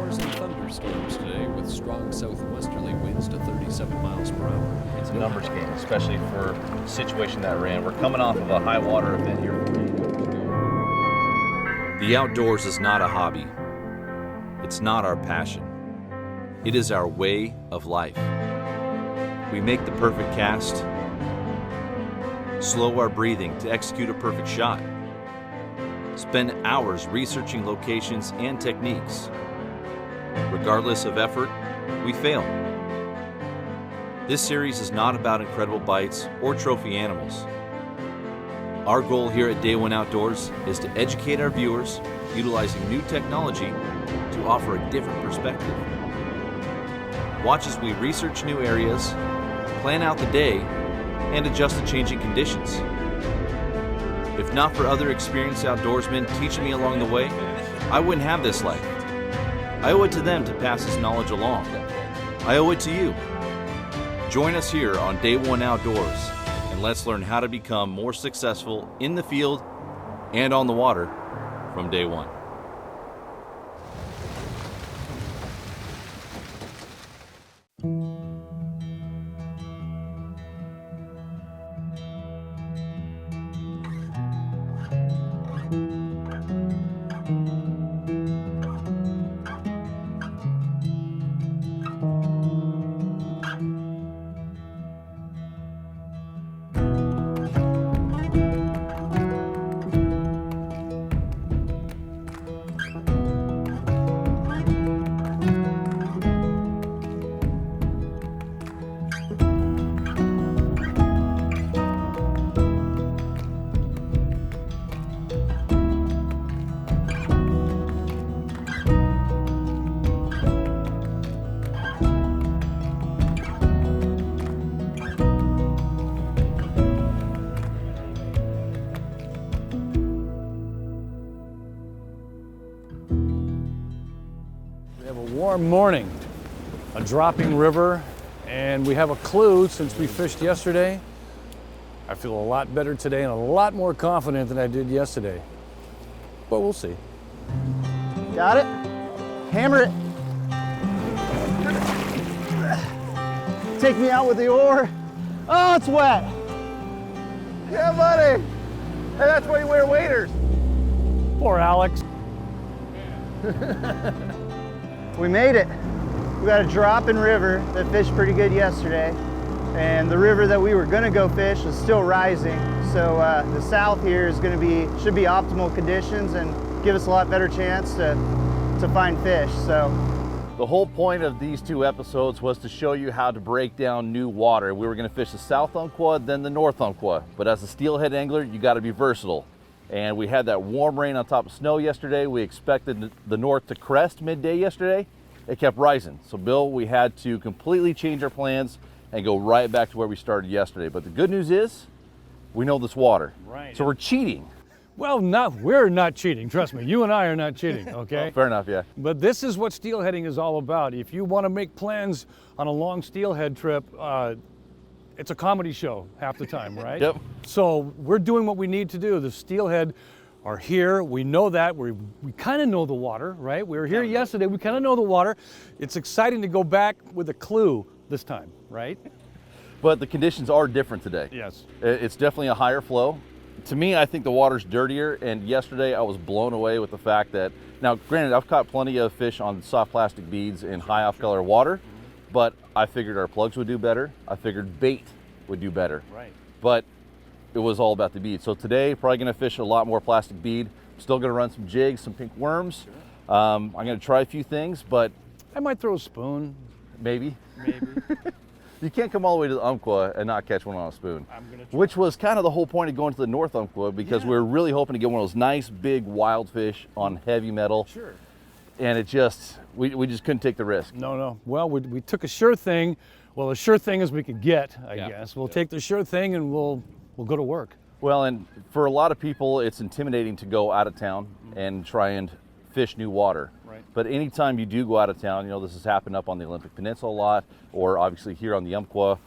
showers and thunderstorms today with strong southwesterly winds to 37 miles per hour. It's a numbers game, especially for the situation that we're in. We're coming off of a high water event here. The outdoors is not a hobby. It's not our passion. It is our way of life. We make the perfect cast, slow our breathing to execute a perfect shot, spend hours researching locations and techniques. Regardless of effort, we fail. This series is not about incredible bites or trophy animals. Our goal here at Day One Outdoors is to educate our viewers utilizing new technology to offer a different perspective. Watch as we research new areas, plan out the day, and adjust to changing conditions. If not for other experienced outdoorsmen teaching me along the way, I wouldn't have this life. I owe it to them to pass this knowledge along. I owe it to you. Join us here on Day One Outdoors, and let's learn how to become more successful in the field and on the water from day one. Warm morning, a dropping river, and we have a clue since we fished yesterday. I feel a lot better today and a lot more confident than I did yesterday, but we'll see. Got it? Hammer it. Take me out with the oar. Oh, it's wet. Yeah, buddy. Hey, that's why you wear waders. Poor Alex. We made it. We got a dropping river that fished pretty good yesterday, and the river that we were gonna go fish is still rising. So the south here is should be optimal conditions and give us a lot better chance to find fish. So The whole point of these two episodes was to show you how to break down new water. We were going to fish the South Umpqua, then the North Umpqua. But as a steelhead angler, you got to be versatile. And we had that warm rain on top of snow yesterday. We expected the north to crest midday yesterday. It kept rising. So Bill, we had to completely change our plans and go right back to where we started yesterday. But the good news is we know this water. Right. So we're cheating. Well, we're not cheating, trust me. You and I are not cheating, okay? Oh, fair enough, yeah. But this is what steelheading is all about. If you want to make plans on a long steelhead trip, it's a comedy show half the time, right? Yep. So we're doing what we need to do. The steelhead are here. We know that. We kind of know the water, right? We were here yesterday. We kind of know the water. It's exciting to go back with a clue this time, right? But the conditions are different today. Yes. It's definitely a higher flow. To me, I think the water's dirtier, and yesterday I was blown away with the fact that, now granted, I've caught plenty of fish on soft plastic beads in high off-color water, but I figured our plugs would do better. I figured bait would do better. Right. But it was all about the bead. So today, probably gonna fish a lot more plastic bead. I'm still gonna run some jigs, some pink worms. Sure. I'm gonna try a few things, but I might throw a spoon. maybe. Maybe. You can't come all the way to the Umpqua and not catch one on a spoon. I'm gonna try. Which was kind of the whole point of going to the North Umpqua, because we were really hoping to get one of those nice big wild fish on heavy metal. Sure. And it just, we just couldn't take the risk. No. Well, we took a sure thing. Well, a sure thing as we could get, I guess. We'll take the sure thing and we'll go to work. Well, and for a lot of people, it's intimidating to go out of town and try and fish new water. Right. But anytime you do go out of town, you know, this has happened up on the Olympic Peninsula a lot, or obviously here on the Umpqua,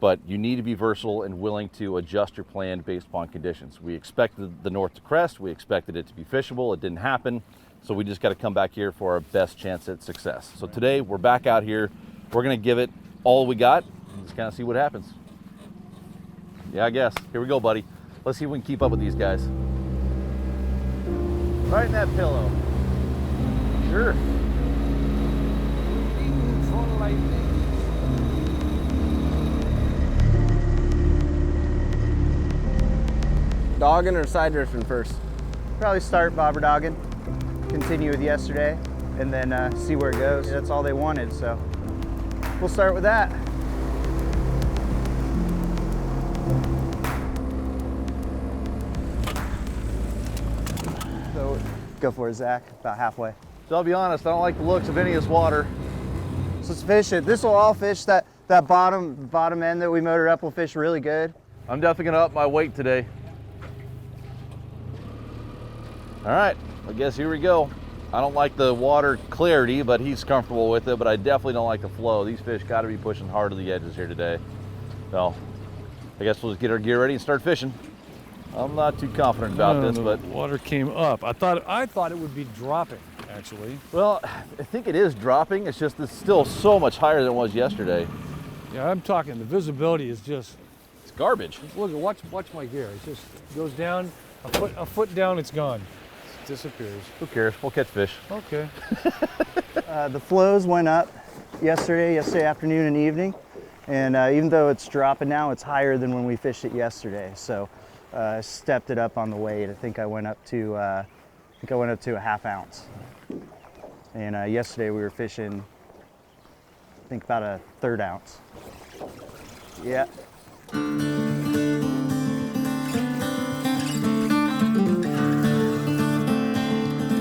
but you need to be versatile and willing to adjust your plan based upon conditions. We expected the north to crest, we expected it to be fishable, it didn't happen. So we just got to come back here for our best chance at success. So today we're back out here. We're going to give it all we got and just kind of see what happens. Yeah, I guess. Here we go, buddy. Let's see if we can keep up with these guys. Right in that pillow. Sure. Dogging or side drifting first? Probably start bobber dogging, continue with yesterday, and then see where it goes. That's all they wanted, so we'll start with that. So go for it, Zach, about halfway. So I'll be honest, I don't like the looks of any of this water. So let's fish it. This will all fish that bottom end that we motored up will fish really good. I'm definitely gonna up my weight today. All right, I guess here we go. I don't like the water clarity, but he's comfortable with it, but I definitely don't like the flow. These fish gotta be pushing hard to the edges here today. So I guess we'll just get our gear ready and start fishing. I'm not too confident about this, but water came up. I thought it would be dropping, actually. well, I think it is dropping. It's just it's still so much higher than it was yesterday. Yeah, I'm talking, the visibility is just, It's garbage. look, watch my gear. It just goes down, a foot down, it's gone. It disappears. Who cares? We'll catch fish. Okay. The flows went up yesterday afternoon and evening, and even though it's dropping now, it's higher than when we fished it yesterday. So I stepped it up on the weight. I think I went up to a ½ ounce. And yesterday we were fishing, I think about a 1/3 ounce. Yeah.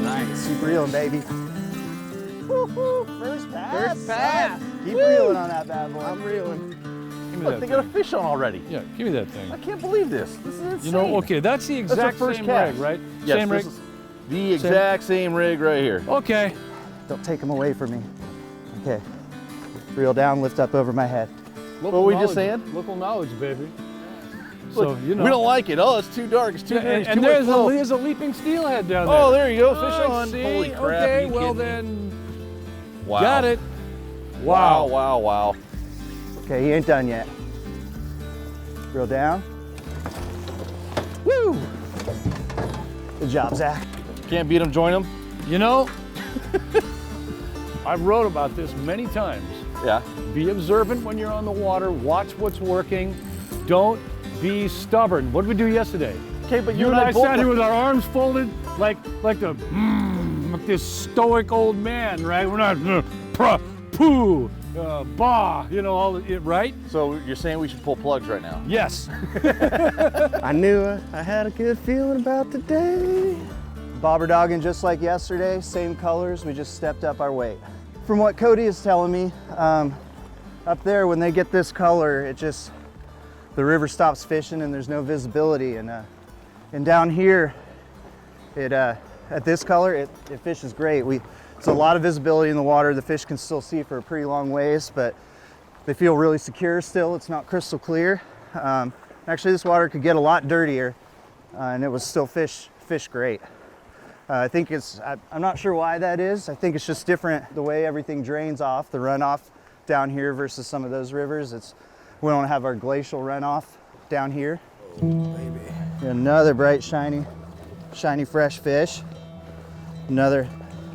Nice. Keep reeling, baby. Woo-hoo, first pass. First pass. Keep reeling on that bad boy. I'm reeling. Give me Look, that they got a thing. fish on already. Yeah, give me that thing. I can't believe this. This is insane. You know, okay, that's the That's our exact first same cast. rig, right? Yes, Same rig? this is the exact same rig right here. Okay. Don't take them away from me. Okay. Reel down, lift up over my head. What were we just saying? Local knowledge, baby. Look, So, you know. we don't like it. Oh, it's too dark. It's too Yeah, green. It's and too much there's flow. a leaping steelhead down there. Oh, there you go. Fish I on. see. Holy crap. Okay, are you well kidding me? then, Wow. got it. Wow, wow, wow. Okay, he ain't done yet. Reel down. Woo! Good job, Zach. Can't beat him, join him. You know, I've wrote about this many times. Yeah. Be observant when you're on the water. Watch what's working. Don't be stubborn. What did we do yesterday? Okay, but You and I both sat here with our arms folded like this stoic old man, right? We're not poo, bah, you know, all it, right? So you're saying we should pull plugs right now? Yes. I knew I had a good feeling about today. Bobber dogging just like yesterday, same colors, we just stepped up our weight. From what Cody is telling me, up there when they get this color, the river stops fishing and there's no visibility. And down here, at this color, it fishes great. It's a lot of visibility in the water. The fish can still see for a pretty long ways, but they feel really secure still. It's not crystal clear. Actually, this water could get a lot dirtier, and it was still fish great. I think I'm not sure why that is. I think it's just different the way everything drains off, the runoff down here versus some of those rivers. We don't have our glacial runoff down here. Oh, baby. Another bright, shiny, fresh fish. Another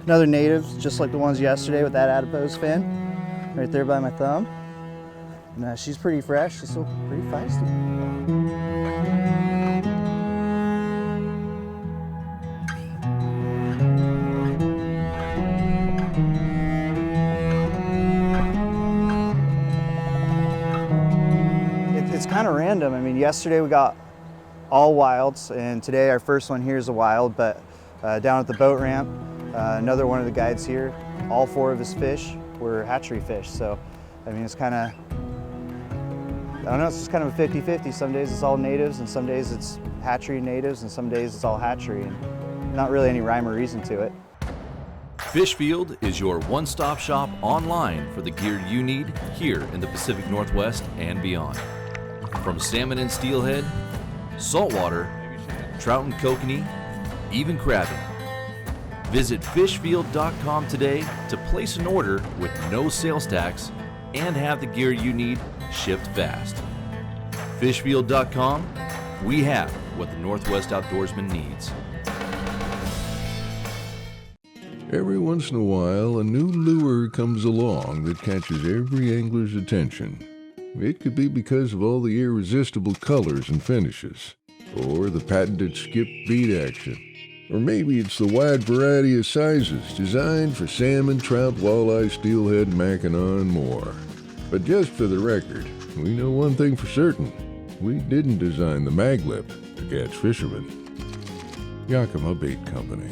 native, just like the ones yesterday with that adipose fin, right there by my thumb. And she's pretty fresh. She's still pretty feisty. It's kind of random. I mean, yesterday we got all wilds, and today our first one here is a wild, but down at the boat ramp, another one of the guides here, all 4 of his fish were hatchery fish. So, I mean, it's kind of, I don't know, it's just kind of a 50-50. Some days it's all natives, and some days it's hatchery natives, and some days it's all hatchery, and not really any rhyme or reason to it. Fishfield is your one-stop shop online for the gear you need here in the Pacific Northwest and beyond. From salmon and steelhead, saltwater, trout and kokanee, even crabbing. Visit fishfield.com today to place an order with no sales tax and have the gear you need shipped fast. Fishfield.com, we have what the Northwest outdoorsman needs. Every once in a while, a new lure comes along that catches every angler's attention. It could be because of all the irresistible colors and finishes, or the patented skip beat action. Or maybe it's the wide variety of sizes designed for salmon, trout, walleye, steelhead, mackinaw, and more. But just for the record, we know one thing for certain. We didn't design the maglip to catch fishermen. Yakima Bait Company.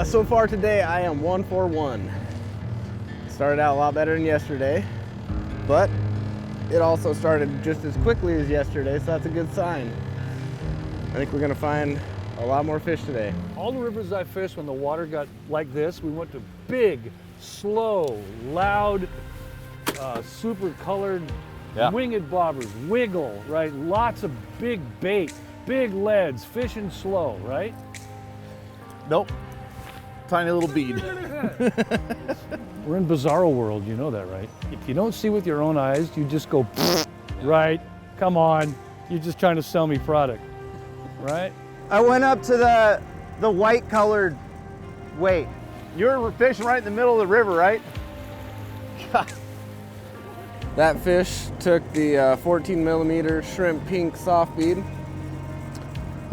So far today, I am 1 for 1. Started out a lot better than yesterday, but it also started just as quickly as yesterday, so that's a good sign. I think we're gonna find a lot more fish today. All the rivers I fished when the water got like this, we went to big, slow, loud, super colored, winged bobbers, wiggle, right? Lots of big bait, big leads, fishing slow, right? Nope. Tiny little bead. We're in bizarro world, you know that, right? If you don't see with your own eyes, you just go, right? Come on, you're just trying to sell me product, right? I went up to the white colored weight. You were fishing right in the middle of the river, right? That fish took the 14 millimeter shrimp pink soft bead.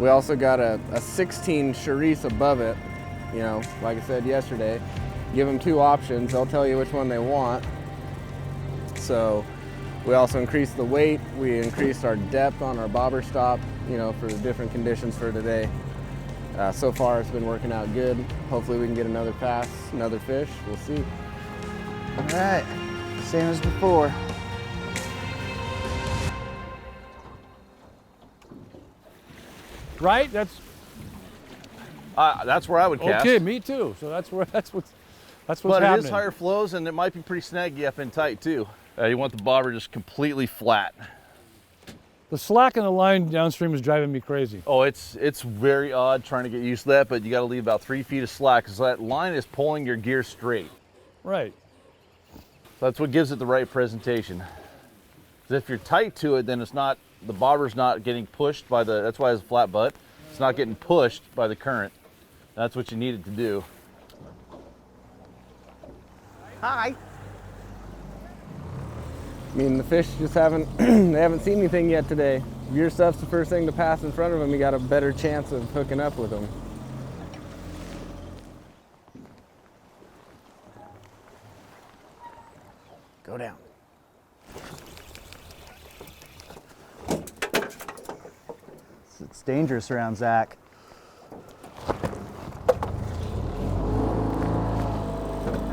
We also got a 16 Charisse above it. You know, like I said yesterday, give them 2 options. They'll tell you which one they want. So we also increased the weight. We increased our depth on our bobber stop, you know, for the different conditions for today. So far it's been working out good. Hopefully we can get another pass, another fish. We'll see. All right, same as before. Right? That's where I would cast. Okay, me too. So that's what's But happening. it is higher flows and it might be pretty snaggy up and tight too. You want the bobber just completely flat. The slack in the line downstream is driving me crazy. Oh, it's very odd trying to get used to that, but you got to leave about 3 feet of slack because that line is pulling your gear straight. Right. So that's what gives it the right presentation. 'Cause if you're tight to it, then it's not, the bobber's not getting pushed by the, that's why it's a flat butt. It's not getting pushed by the current. That's what you need it to do. Hi. I mean, the fish just haven't, they haven't seen anything yet today. If your stuff's the first thing to pass in front of them, you got a better chance of hooking up with them. Go down. It's dangerous around Zach.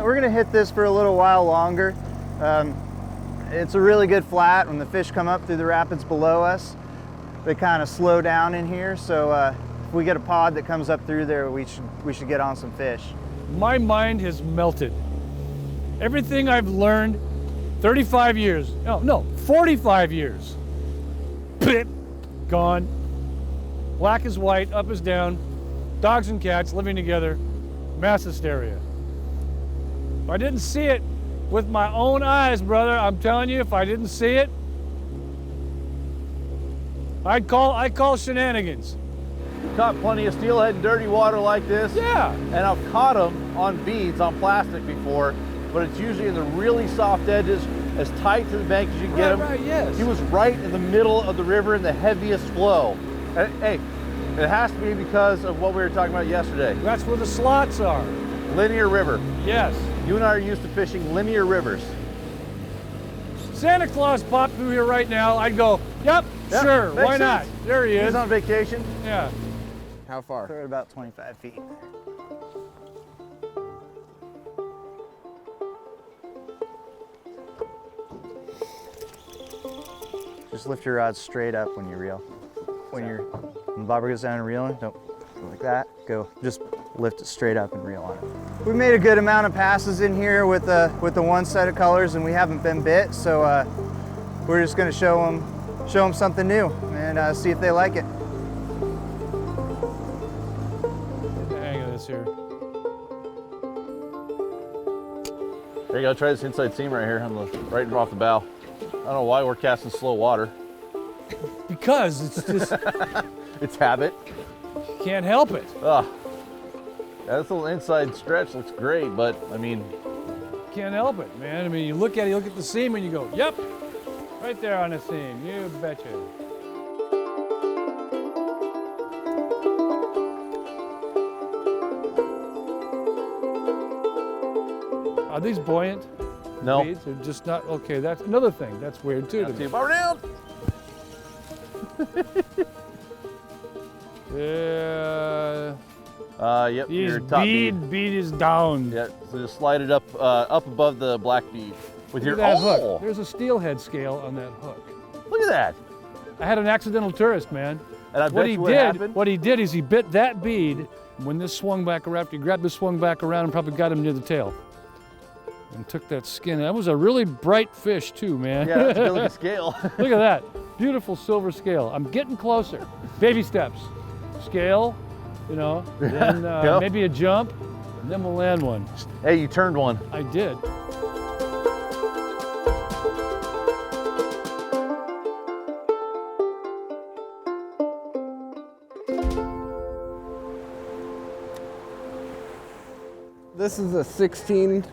We're gonna hit this for a little while longer. It's a really good flat. When the fish come up through the rapids below us, they kind of slow down in here. So if we get a pod that comes up through there, we should get on some fish. My mind has melted. Everything I've learned 35 years, no, 45 years. Blip, gone. Black is white, up is down. Dogs and cats living together, mass hysteria. If I didn't see it with my own eyes, brother, I'm telling you, if I didn't see it, I'd call shenanigans. Caught plenty of steelhead in dirty water like this. Yeah. And I've caught them on beads, on plastic before, but it's usually in the really soft edges, as tight to the bank as you can get them. Right, yes. He was right in the middle of the river in the heaviest flow. And, hey, it has to be because of what we were talking about yesterday. That's where the slots are. Linear river. Yes. You and I are used to fishing linear rivers. Santa Claus popped through here right now. I'd go, yep, Yeah, sure, makes why not? sense. There he is. He's on vacation. Yeah. How far? We're at about 25 feet. Just lift your rod straight up when you reel. When the bobber goes down and reeling, don't go like that. Go, just lift it straight up and reel on it. We made a good amount of passes in here with the one set of colors, and we haven't been bit, so we're just going to show them something new and see if they like it. There you go, try this inside seam right here, on the, right off the bow. I don't know why we're casting slow water. Because it's just, It's habit. can't help it. Ah, yeah, this little inside stretch looks great, but I mean, Can't help it, man. I mean, you look at it, you look at the seam and you go, yep, right there on the seam, you betcha. Are these buoyant? no. Beads? They're just not, okay, that's another thing. That's weird too. to me. Power down. Yeah. Yep, His your top bead. bead is down. Yeah, so just slide it up above the black bead with your Look at that oh, hook. There's a steelhead scale on that hook. look at that. I had an accidental tourist, man. And I What bet he you did, happened. what he did is he bit that bead. When this swung back around, he grabbed this, swung back around, and probably got him near the tail, and took that skin. That was a really bright fish too, man. Yeah, that's building a scale. Look at that, beautiful silver scale. I'm getting closer. Baby steps, scale, you know, then Yep. maybe a jump, and then we'll land one. Hey, you turned one. I did. This is a 16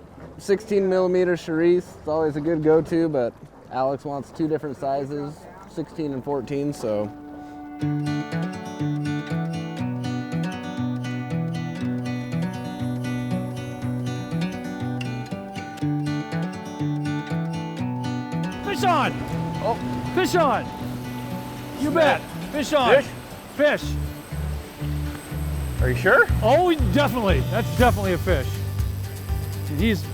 millimeter Charisse. It's always a good go-to, but Alex wants two different sizes, 16 and 14, so. Fish on! Oh, fish on! You bet. Fish on. Fish? Fish. Are you sure? Oh, definitely. That's definitely a fish.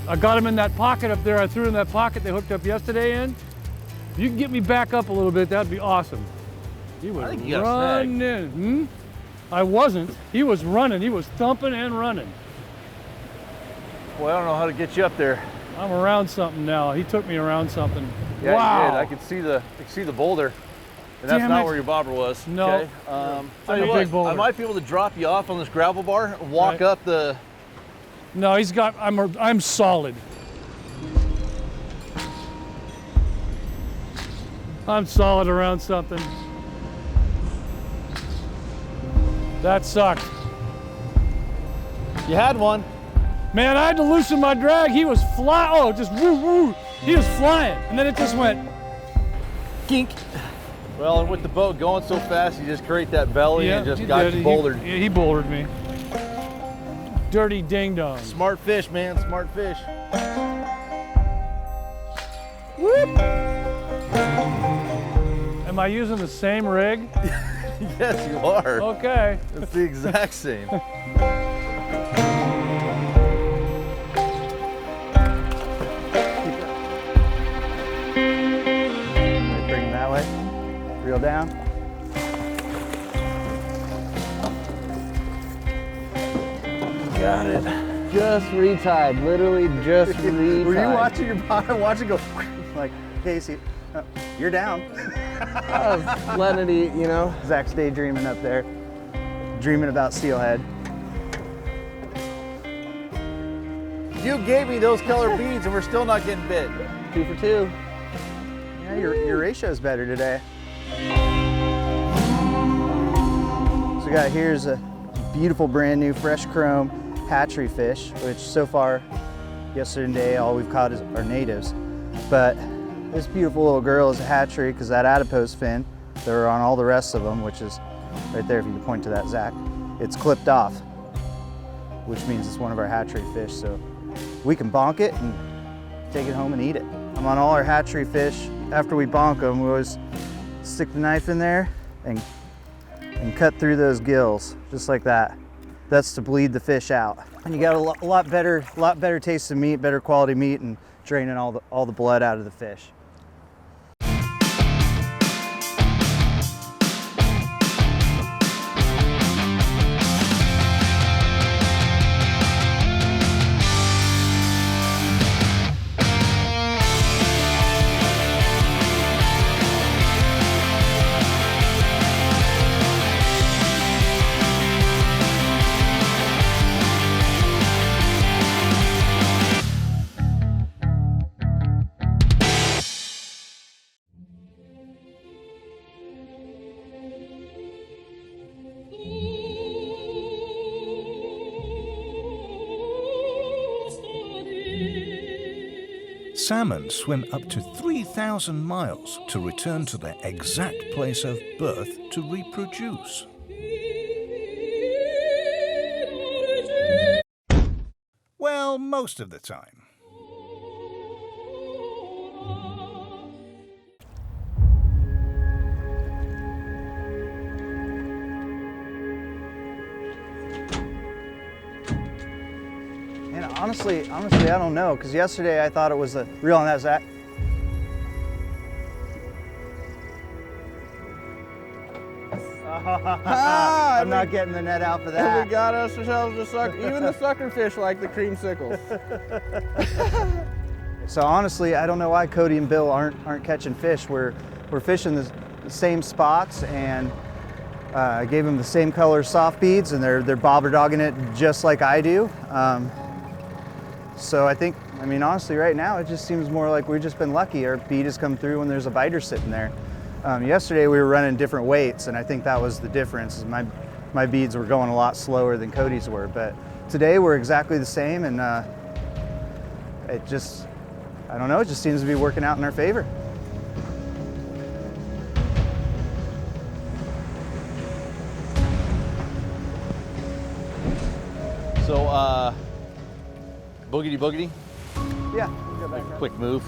I got him in that pocket up there. I threw in that pocket they hooked up yesterday in. If you can get me back up a little bit, that'd be awesome. He was I think you got a snag. running. I wasn't. He was running. He was thumping and running. Well, I don't know how to get you up there. I'm around something now. He took me around something. Yeah, wow. you did. I could see the boulder. And that's Damn not it. where your bobber was. No. Okay? I'm Tell a you big what, boulder. I might be able to drop you off on this gravel bar and walk Right. up the. No, I'm solid. I'm solid around something. That sucked. You had one. Man, I had to loosen my drag. He was flying. Oh, just woo woo. He was flying. And then it just went. Gink. Well, and with the boat going so fast, you just create that belly and just he got did. you bouldered. He bouldered me. Dirty ding dong. Smart fish, man. Smart fish. Am I using the same rig? Yes, you are. Okay. It's the exact same. Bring him that way. Reel down. Got it. Just retied, literally just retied. Were you watching your bottom? Watching go like, Casey, you're down. I was letting it eat, you know. Zach's daydreaming up there, dreaming about steelhead. You gave me those color beads and we're still not getting bit. 2 for 2. Yeah, your ratio's better today. So we got here's a beautiful brand new fresh chrome hatchery fish, which so far yesterday all we've caught is our natives. But this beautiful little girl is a hatchery because that adipose fin that are on all the rest of them, which is right there if you can point to that, Zach, it's clipped off, which means it's one of our hatchery fish. So we can bonk it and take it home and eat it. On all our hatchery fish, after we bonk them, we always stick the knife in there and cut through those gills, just like that. That's to bleed the fish out. And you got a lot better taste of meat, better quality meat, and draining all the blood out of the fish. salmon swim up to 3,000 miles to return to their exact place of birth to reproduce. Well, most of the time. And honestly, I don't know, because yesterday I thought it was a reel on that, Zach. I'm not getting the net out for that. We got ourselves a sucker. Even the sucker fish like the creamsicles. So honestly, I don't know why Cody and Bill aren't catching fish. We're fishing the same spots, and I gave them the same color soft beads, and they're bobber dogging it just like I do. So I think, I mean, honestly, right now it just seems more like we've just been lucky. Our bead has come through when there's a biter sitting there. Yesterday we were running different weights, and I think that was the difference. My beads were going a lot slower than Cody's were, but today we're exactly the same, and it just, I don't know, it just seems to be working out in our favor. So, boogity boogity, Yeah, we'll go back up. quick move.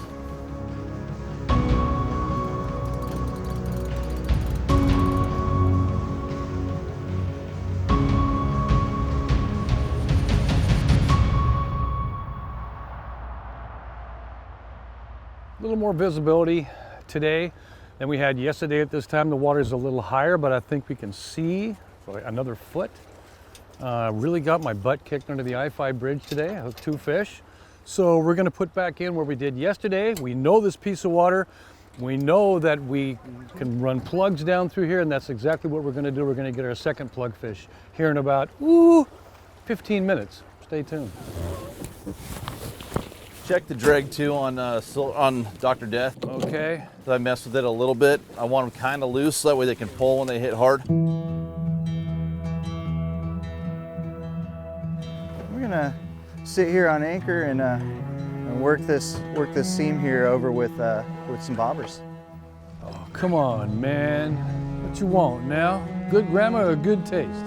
A little more visibility today than we had yesterday at this time. The water's a little higher, but I think we can see another foot. Really got my butt kicked under the I-5 bridge today. I hooked 2 fish. So we're gonna put back in where we did yesterday. We know this piece of water. We know that we can run plugs down through here, and that's exactly what we're gonna do. We're gonna get our second plug fish here in about 15 minutes. Stay tuned. Check the drag too on Dr. Death. Okay. So I messed with it a little bit. I want them kind of loose so that way they can pull when they hit hard. We're gonna sit here on anchor and work this seam here over with some bobbers. Oh, come on, man. What you want now? Good grammar or good taste?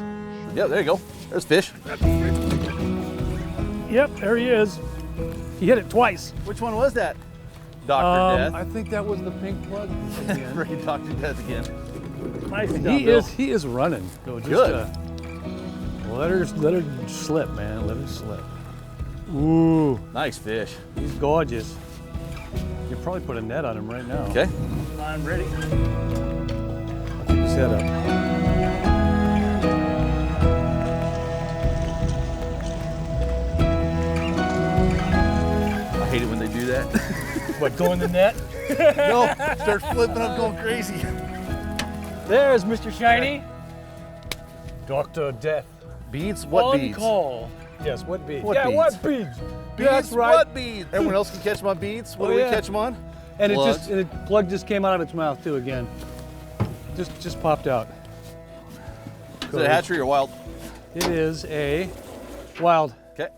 Yeah, there you go. There's fish. Yep, there he is. He hit it twice. Which one was that? Dr. Death. I think that was the pink plug again. Right, Dr. Death again. Nice job, he Bill. is running. So just, Good. Let her slip, man. Let her slip. Ooh, Nice fish. he's gorgeous. You probably put a net on him right now. Okay. I'm ready. I'll keep his head up. I hate it when they do that. What, go in the net? No, start flipping up, going crazy. There's Mr. Shiny. Dr. Death. Beads? What On beads? call. Yes, what beads? What yeah, beads? what beads? Beads? That's right. What beads? Everyone else can catch my beads. What Oh, do we yeah. catch them on? And Plugs. the plug just came out of its mouth too again. Just popped out. Is it a hatchery or wild? It is a wild. Okay.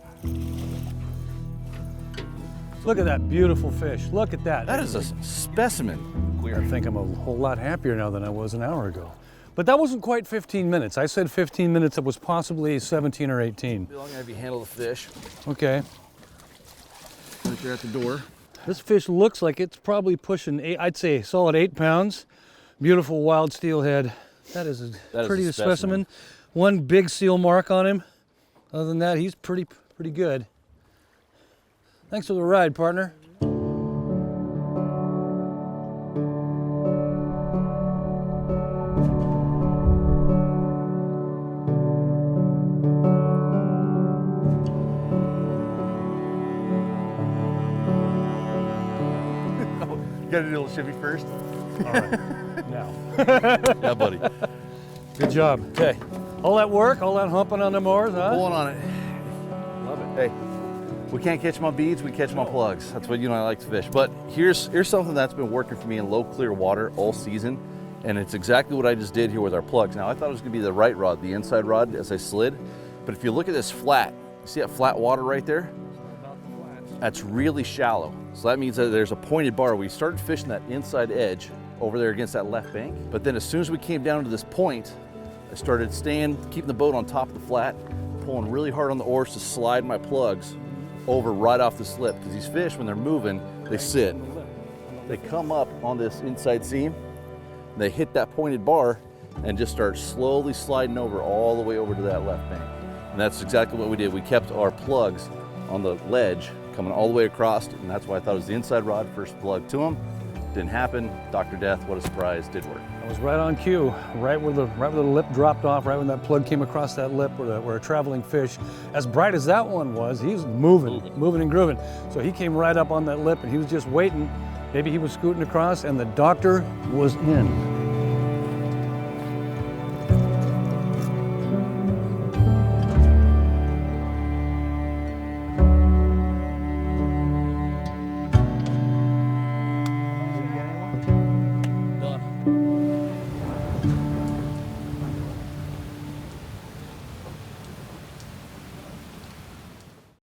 Look at that beautiful fish. Look at that. That is a specimen. I think I'm a whole lot happier now than I was an hour ago. But that wasn't quite 15 minutes. I said 15 minutes. It was possibly 17 or 18. Bill, I'm gonna have you handle the fish. Okay. Right there at the door. This fish looks like it's probably pushing I'd say a solid 8 pounds. Beautiful wild steelhead. That is a pretty a specimen. specimen. One big seal mark on him. Other than that, he's pretty good. Thanks for the ride, partner. You gotta do a little shimmy first. All right, now. Yeah, buddy. Good job. Okay. All that work, all that humping on them oars, huh? Pulling on it. Love it. Hey, we can't catch my beads, we catch my plugs. That's what I like to fish. But here's something that's been working for me in low clear water all season, and it's exactly what I just did here with our plugs. Now I thought it was gonna be the right rod, the inside rod as I slid, but if you look at this flat, you see that flat water right there? That's really shallow. So that means that there's a pointed bar. We started fishing that inside edge over there against that left bank. But then as soon as we came down to this point, I started keeping the boat on top of the flat, pulling really hard on the oars to slide my plugs over right off the slip. Because these fish, when they're moving, they sit. They come up on this inside seam, they hit that pointed bar and just start slowly sliding over all the way over to that left bank. And that's exactly what we did. We kept our plugs on the ledge coming all the way across, and that's why I thought it was the inside rod, first plug to them. Didn't happen. Dr. Death, what a surprise, did work. I was right on cue, right where the lip dropped off, right when that plug came across that lip where a traveling fish, as bright as that one was, he was moving and grooving. So he came right up on that lip and he was just waiting. Maybe he was scooting across and the doctor was in.